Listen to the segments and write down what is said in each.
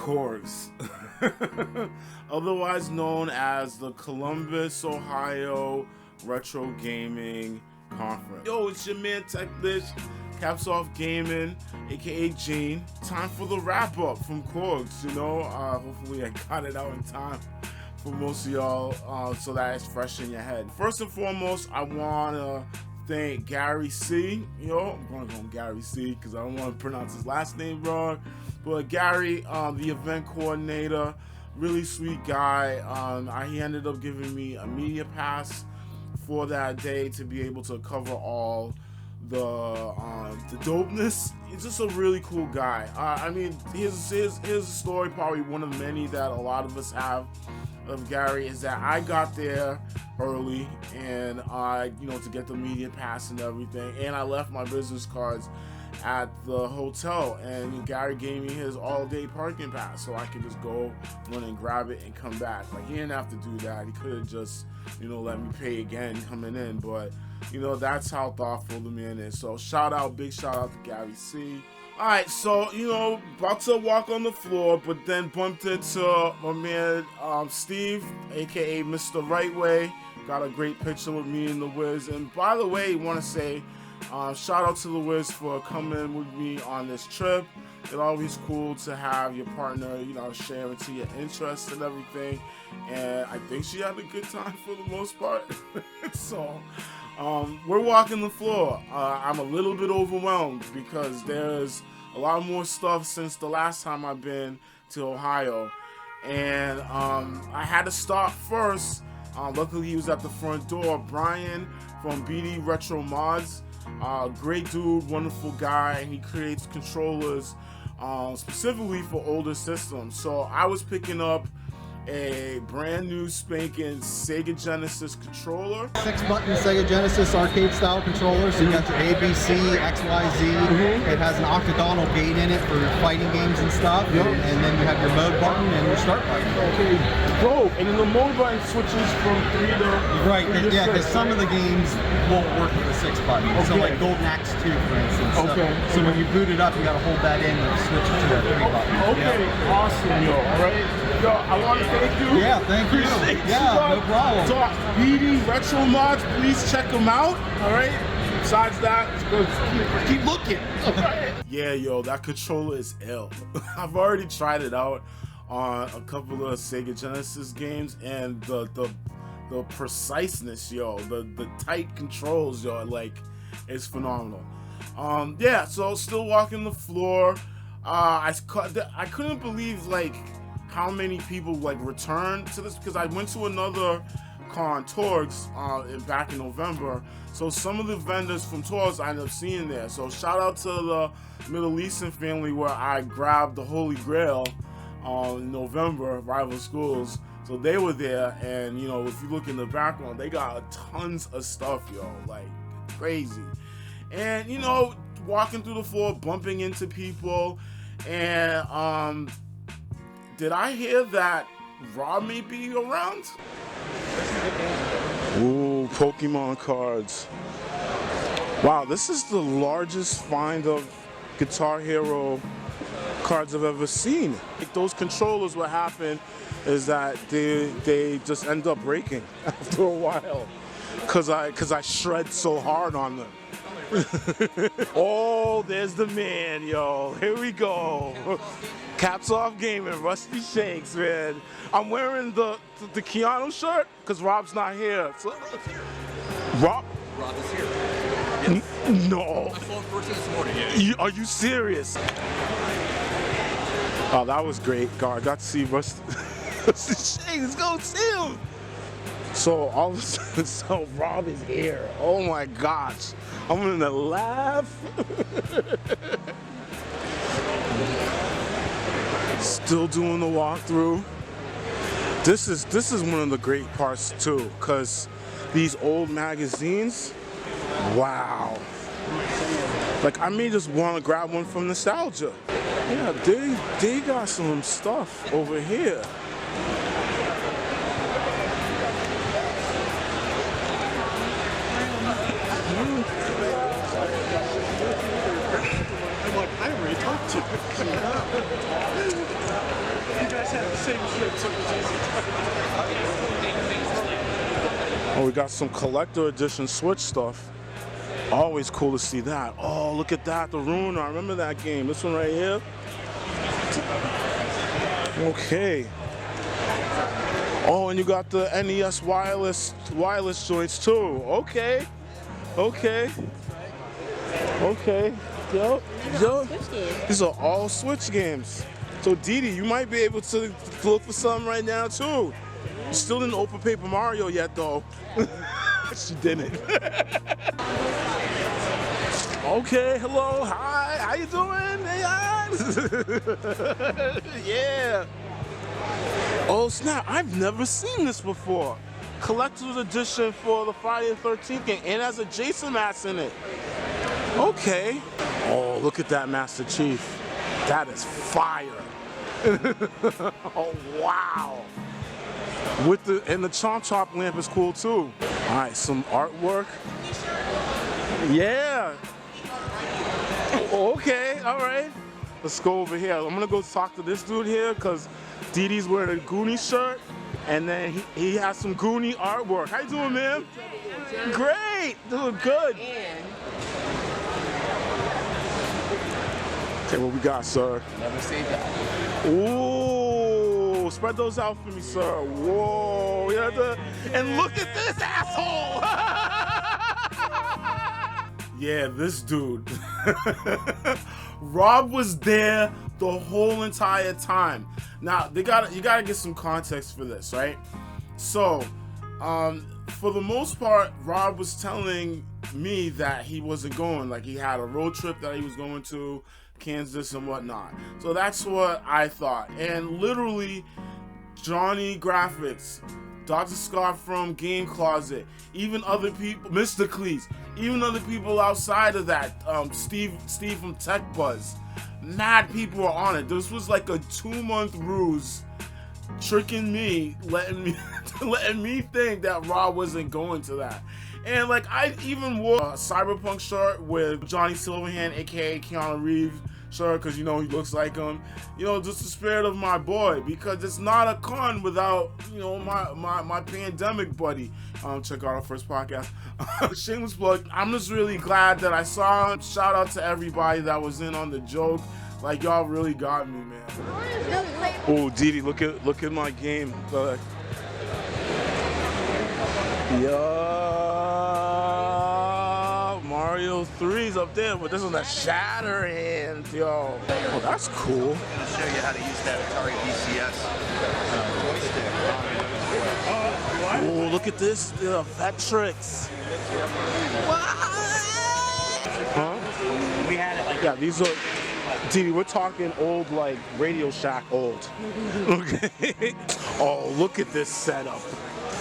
CORGS, otherwise known as the Columbus, Ohio Retro Gaming Conference. Yo, it's your man TechDish, Cappsoffgaming, aka Gene. Time for the wrap up from CORGS. Hopefully I got it out in time for most of y'all, so that it's fresh in your head. First and foremost, I wanna thank Gary C. I'm gonna go Gary C because I don't want to pronounce his last name wrong. But Gary, the event coordinator, really sweet guy. He ended up giving me a media pass for that day to be able to cover all the dopeness. He's just a really cool guy. His story, probably one of many that a lot of us have of Gary, is that I got there early and to get the media pass and everything, and I left my business cards at the hotel, and Gary gave me his all-day parking pass so I could just go run and grab it and come back. Like, he didn't have to do that. He could have just let me pay again coming in, but that's how thoughtful the man is. So big shout out to Gary C. Alright, so about to walk on the floor, but then bumped into my man Steve, aka Mr. Right Way. Got a great picture with me and the Wiz. And by the way, want to say shout out to the Wiz for coming with me on this trip. It's always cool to have your partner, sharing to your interests and everything. And I think she had a good time for the most part. So we're walking the floor. I'm a little bit overwhelmed because there's a lot more stuff since the last time I've been to Ohio. And I had to stop first. Luckily, he was at the front door. Brian from BD Retro Mods. Great dude, wonderful guy, and he creates controllers specifically for older systems. So I was picking up a brand new spanking Sega Genesis controller. 6-button Sega Genesis arcade style controller. So you got your A, B, C, X, Y, Z. It has an octagonal gate in it for fighting games and stuff. Yep. And then you have your mode button and your start button. Okay, dope. And then the mode button switches from 3 to... Right, yeah, because some of the games won't work with the 6-button. Okay. So like Golden Axe 2, for instance. Okay. So when you boot it up, you got to hold that in and switch it to the 3-button. Okay, yeah. Awesome, yo. All right. Yo, I want to thank you. Yeah, thank you. Yeah, no problem. So, BD Retro Mods, please check them out. All right. Besides that, keep looking. All right. Yeah, yo, that controller is ill. I've already tried it out on a couple of Sega Genesis games, and the preciseness, yo, the tight controls, yo, like, it's phenomenal. Yeah. So still walking the floor. I couldn't believe how many people returned to this, because I went to another con, CORGS, back in November. So some of the vendors from CORGS I ended up seeing there. So shout out to the Middle Eastern family where I grabbed the Holy Grail in November, Rival Schools. So they were there, and if you look in the background, they got tons of stuff, yo, like crazy. And walking through the floor, bumping into people, and did I hear that Rob may be around? Ooh, Pokemon cards. Wow, this is the largest find of Guitar Hero cards I've ever seen. Those controllers, what happen is that they just end up breaking after a while, cause I shred so hard on them. Oh, there's the man, yo. Here we go. Cappsoffgaming, Rusty Shakes, man. I'm wearing the Keanu shirt because Rob's not here. So, Rob is here. Yes. No. I saw him first thing this morning. Yeah. Are you serious? Oh, that was great, God. I got to see Rusty Shakes. Let's go see him. So all of a sudden, so Rob is here. Oh my gosh. I'm gonna laugh. Still doing the walkthrough. This is one of the great parts too, cause these old magazines, wow. Like, I may just want to grab one from nostalgia. Yeah, they got some stuff over here. I'm like, I already talked to you. Oh, we got some collector edition Switch stuff. Always cool to see that. Oh, look at that, the Ruiner. I remember that game. This one right here. Okay. Oh, and you got the NES wireless joints too. Okay. Okay. Okay. Yo. These are all Switch games. So Didi, you might be able to look for something right now too. You still didn't open Paper Mario yet though. She didn't. Okay, hello, hi, how you doing? Hey, guys. Yeah. Oh snap, I've never seen this before. Collector's edition for the Friday the 13th game, and has a Jason mask in it. Okay. Oh, look at that Master Chief. That is fire. Oh, wow. And the Chomp Chomp lamp is cool too. All right, some artwork. Yeah. Okay, all right. Let's go over here. I'm gonna go talk to this dude here because Didi's wearing a Goonie shirt, and then he has some Goonie artwork. How you doing, man? Great, doing good. Okay, what we got, sir? Never seen that. Ooh, spread those out for me, sir. Whoa, and look at this asshole. Yeah, this dude. Rob was there the whole entire time. Now, you gotta get some context for this, right? So, for the most part, Rob was telling me that he wasn't going. Like, he had a road trip that he was going to, Kansas and whatnot. So that's what I thought. And literally, Johnny Graphics, Dr. Scott from Game Closet, even other people, Mr. Cleese, even other people outside of that, Steve from Tech Buzz, mad people were on it. This was like a 2-month ruse, tricking me, letting me think that Rob wasn't going to that. And like, I even wore a Cyberpunk shirt with Johnny Silverhand, aka Keanu Reeves shirt, because you know he looks like him. You know, just the spirit of my boy, because it's not a con without, you know, my pandemic buddy. Check out our first podcast. Shameless plug. I'm just really glad that I saw him. Shout out to everybody that was in on the joke. Like, y'all really got me, man. Oh, Didi, look at my game. Yo, Mario 3's up there, but this is a Shatterhand, yo. Oh, that's cool. I'm gonna show you how to use that Atari VCS joystick. Oh, look at this, the Vectrix. What? Huh? We had it like Yeah, these are. Didi, we're talking old, like Radio Shack old. Okay. Oh, look at this setup.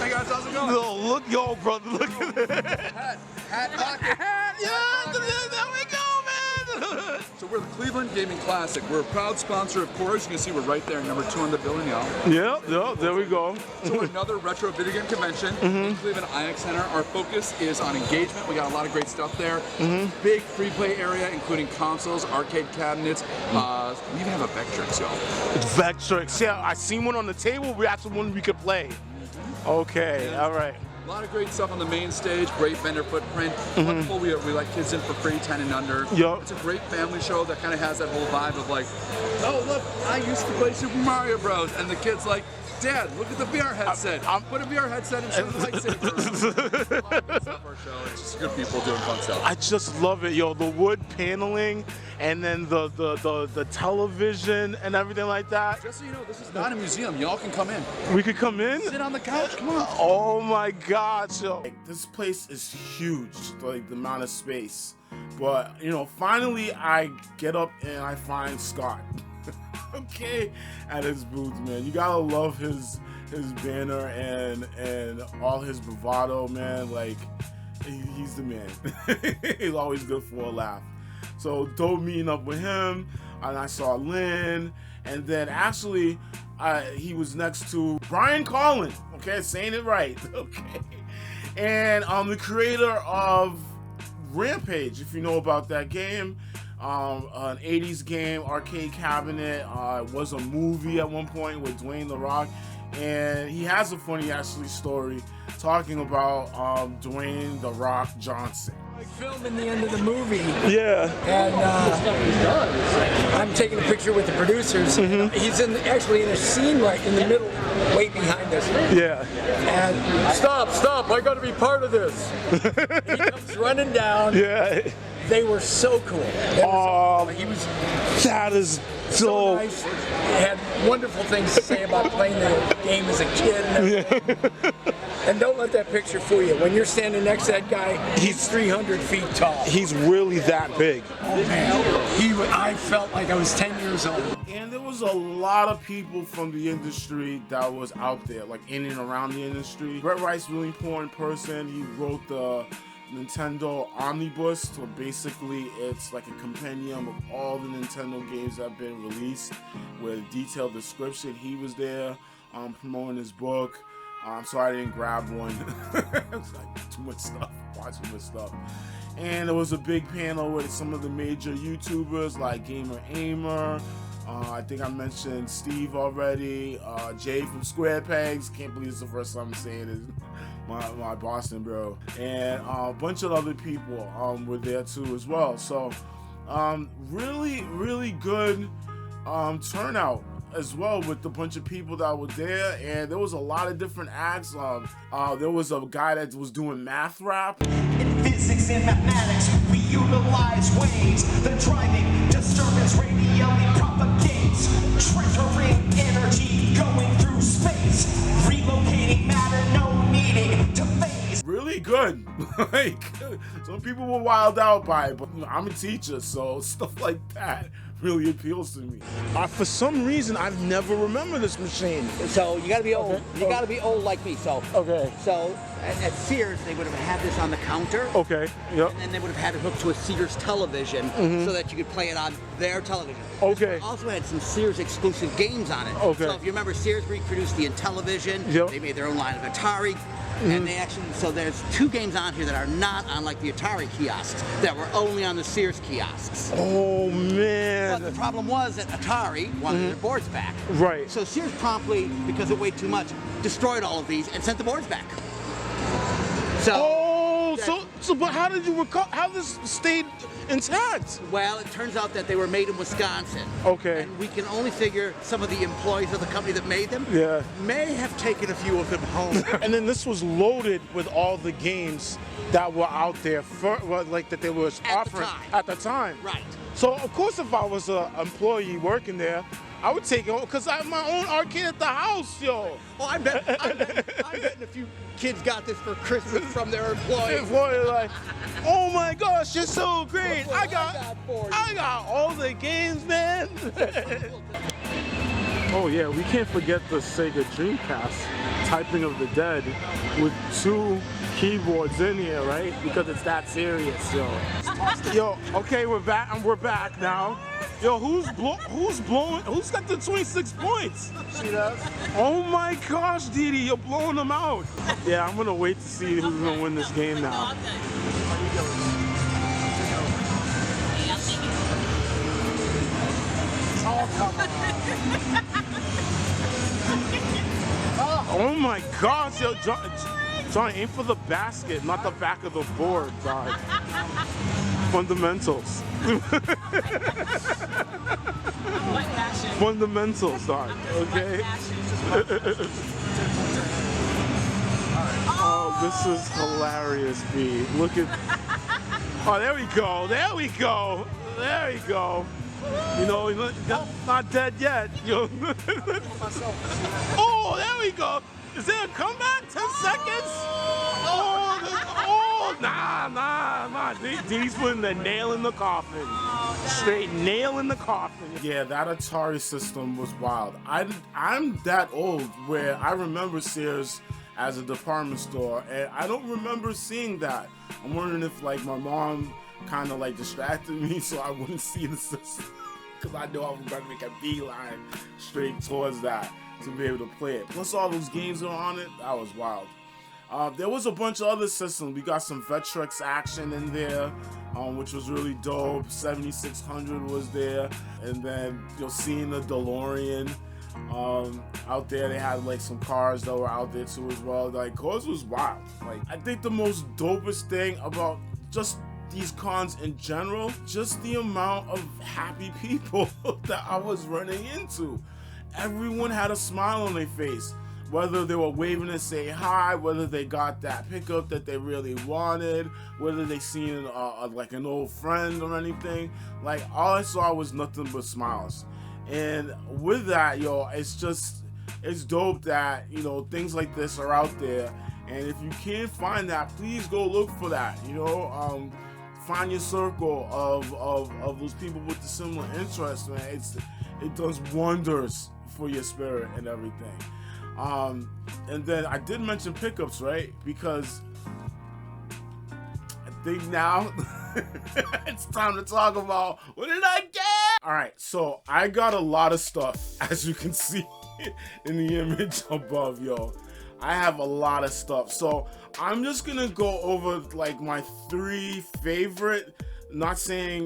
Hey guys, how's it going? No, look, yo, brother, look at that. Hat pocket. Yeah, there we go, man. So we're the Cleveland Gaming Classic. We're a proud sponsor of CORGSCON. You can see we're right there, number 2 on the billing, y'all. Yep, there we go. So we're another retro video game convention in Cleveland IX Center. Our focus is on engagement. We got a lot of great stuff there. Big free play area, including consoles, arcade cabinets. We even have a Vectrix, y'all. Vectrix, yeah, I seen one on the table. That's the one we could play. Okay, all right. A lot of great stuff on the main stage, great vendor footprint. Wonderful, we let kids in for free, 10 and under. Yep. It's a great family show that kind of has that whole vibe of like, oh look, I used to play Super Mario Bros. And the kid's like, Dad, look at the VR headset. Put a VR headset and show the lightsaber. It's just good people doing fun stuff. I just love it, yo. The wood paneling, and then the television and everything like that. Just so you know, this is not a museum. Y'all can come in. We could come in? Sit on the couch, come on. Oh my God, yo. Like, this place is huge, like the amount of space. But, you know, finally I get up and I find Scott. Okay, at his booth, man. You gotta love his banner and all his bravado, man. Like, he's the man. He's always good for a laugh. So dope meeting up with him, and I saw Lynn, and then actually he was next to Brian Collin. Okay, saying it right. Okay, and the creator of Rampage, if you know about that game. An 80s game, arcade cabinet. It was a movie at one point with Dwayne The Rock. and he has a funny actually story talking about Dwayne "The Rock" Johnson. Filming the end of the movie. Yeah. And I'm taking a picture with the producers. He's actually in a scene right in the middle, way behind us. Yeah. And stop! I got to be part of this. He comes running down. Yeah. They were so cool. He was that is so nice. He had wonderful things to say about playing the game as a kid. And, and don't let that picture fool you. When you're standing next to that guy, he's 300 feet tall. He's really that big. Oh man, I felt like I was 10 years old. And there was a lot of people from the industry that was out there, like in and around the industry. Brett Wright's a really important person. He wrote the Nintendo Omnibus, so basically it's like a compendium of all the Nintendo games that have been released with a detailed description. He was there promoting his book, so I didn't grab one. It was like too much stuff, watching too much stuff. And there was a big panel with some of the major YouTubers like Gamer Aimer. I think I mentioned Steve already. Jay from Square Pegs. Can't believe it's the first time I'm saying it. My Boston bro. And a bunch of other people were there too as well. So really good turnout as well with the bunch of people that were there. And there was a lot of different acts. There was a guy that was doing math rap. In physics and mathematics, we utilize waves. The driving disturbance radially propagates, triggering energy going through space, relocating matter, no needing to phase. Really good. Like, some people were wild out by it, but you know, I'm a teacher, so stuff like that really appeals to me. For some reason, I've never remembered this machine. So you gotta be old. Okay. You gotta be old like me. So So at Sears, they would have had this on the counter. Okay. Yep. And then they would have had it hooked to a Sears television so that you could play it on their television. Okay. It also had some Sears exclusive games on it. Okay. So if you remember, Sears reproduced the Intellivision. Yep. They made their own line of Atari. And they actually, so there's 2 games on here that are not on like the Atari kiosks, that were only on the Sears kiosks. Oh man. But the problem was that Atari wanted their boards back. Right. So Sears promptly, because it weighed too much, destroyed all of these and sent the boards back. So but how did you recover? How this stayed intact? Well, it turns out that they were made in Wisconsin. Okay. And we can only figure some of the employees of the company that made them may have taken a few of them home. And then this was loaded with all the games that were out there, like that they were offering at the time. Right. So of course, if I was an employee working there, I would take it because I have my own arcade at the house, yo. Well, I'm betting a few kids got this for Christmas from their employees. Employee like, oh my gosh, you're so great. I got all the games, man. Oh yeah, we can't forget the Sega Dreamcast Typing of the Dead with 2 keyboards in here, right? Because it's that serious, yo. Yo, okay, we're back now. Yo, who's got the 26 points? See that? Oh my gosh, Didi, you're blowing them out. Yeah, I'm gonna wait to see who's gonna win this game now. Oh my gosh, yo, John, aim for the basket, not the back of the board, dog. Fundamentals. Fundamentals, dog. Okay. Oh, this is hilarious, B. Look at. Oh, there we go. There we go. There we go. You know, not dead yet. Yo. Oh, there we go. Is there a comeback? 10 seconds? Oh, nah. He's putting the nail in the coffin. Straight nail in the coffin. Yeah, that Atari system was wild. I'm that old where I remember Sears as a department store, and I don't remember seeing that. I'm wondering if like my mom kind of like distracted me so I wouldn't see the system, because I know I was going to make a beeline straight towards that to be able to play it. Plus all those games are on it. That was wild. There was a bunch of other systems. We got some Vectrex action in there, which was really dope. 7600 was there, and then seeing the DeLorean Out there, they had like some cars that were out there too as well. Like, cars was wild. Like, I think the most dopest thing about just these cons in general, just the amount of happy people that I was running into. Everyone had a smile on their face, whether they were waving and saying hi, whether they got that pickup that they really wanted, whether they seen like an old friend or anything. Like, all I saw was nothing but smiles. And with that, yo, it's dope that, you know, things like this are out there. And if you can't find that, please go look for that. You know, find your circle of those people with the similar interests, man. It does wonders for your spirit and everything. And then I did mention pickups, right? Because I think now it's time to talk about what did I get? All right, so I got a lot of stuff, as you can see in the image above, yo. I have a lot of stuff, so I'm just gonna go over like my 3 favorite. Not saying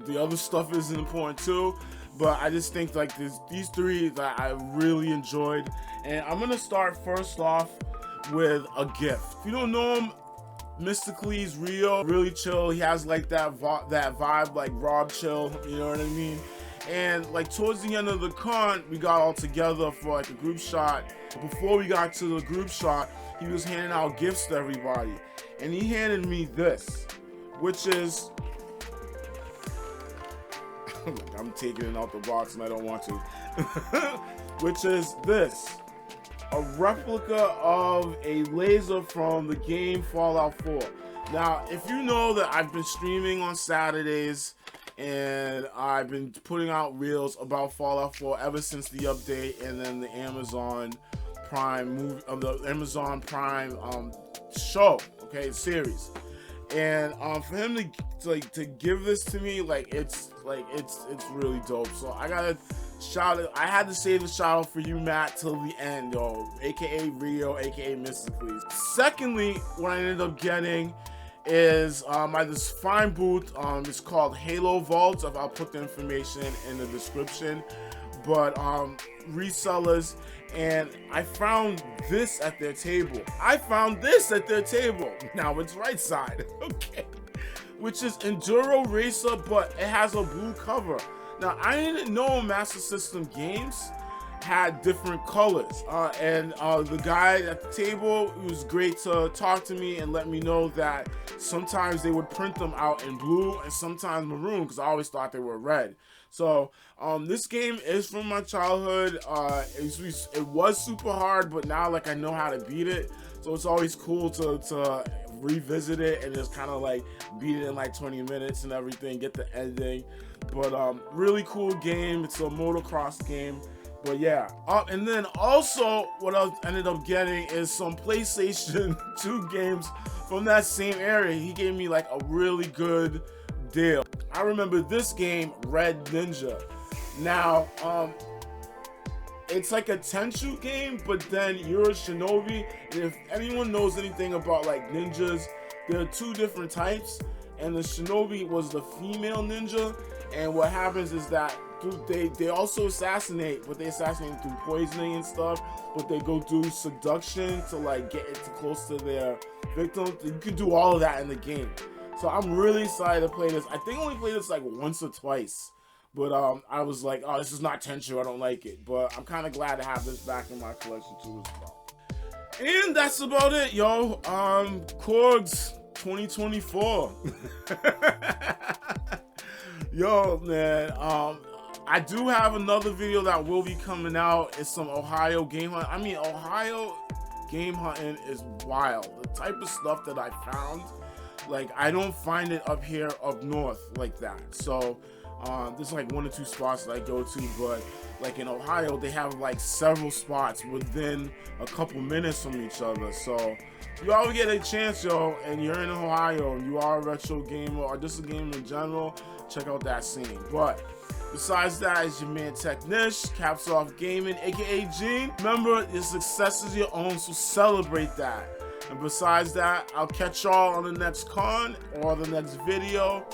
the other stuff isn't important too, but I just think like these 3 that I really enjoyed. And I'm gonna start first off with a gift. If you don't know him, Mystically's Rio, really chill. He has like that vibe like Rob Chill, you know what I mean? And like towards the end of the con, we got all together for like a group shot. But before we got to the group shot, he was handing out gifts to everybody. And he handed me this, which is, I'm taking it out the box and I don't want to, which is this. A replica of a laser from the game Fallout 4. Now, if you know that I've been streaming on Saturdays and I've been putting out reels about Fallout 4 ever since the update and then the Amazon Prime movie, the Amazon Prime show, okay, series. And for him to give this to me, it's really dope. So I gotta shout it. I had to save the shout out for you, Matt, till the end, yo. AKA Rio, AKA Mystically. Secondly, what I ended up getting is at this fine booth. It's called Halo Vaults. I'll put the information in the description. But resellers, and I found this at their table. Now it's right side, okay, which is Enduro Racer, but it has a blue cover. Now, I didn't know Master System games had different colors. And the guy at the table, it was great to talk to me and let me know that sometimes they would print them out in blue and sometimes maroon, because I always thought they were red. So this game is from my childhood. It was super hard, but now like I know how to beat it. So it's always cool to revisit it and just kind of like beat it in like 20 minutes and everything, get the ending. But really cool game. It's a motocross game. But yeah, and then also what I ended up getting is some PlayStation 2 games from that same area. He gave me like a really good deal. I remember this game, Red Ninja. Now, it's like a Tenchu game, but then you're a shinobi. And if anyone knows anything about like ninjas, there are 2 different types, and the shinobi was the female ninja. And what happens is that they also assassinate, but they assassinate through poisoning and stuff, but they go do seduction to like get it too close to their victim. You can do all of that in the game. So I'm really excited to play this. I think I only played this like once or twice, but I was like, oh, this is not Tenchu, I don't like it. But I'm kind of glad to have this back in my collection too as well. And that's about it, yo. Corgs 2024. Yo, man, I do have another video that will be coming out. It's some Ohio game hunt. I mean, Ohio game hunting is wild. The type of stuff that I found, like, I don't find it up here up north like that. So there's like 1 or 2 spots that I go to, but like in Ohio, they have like several spots within a couple minutes from each other. So if you ever get a chance, yo, and you're in Ohio and you are a retro gamer or just a gamer in general, check out that scene. But besides that, it's your man Technish, Cappsoffgaming, aka Gene. Remember, your success is your own, so celebrate that. And besides that, I'll catch y'all on the next con or the next video.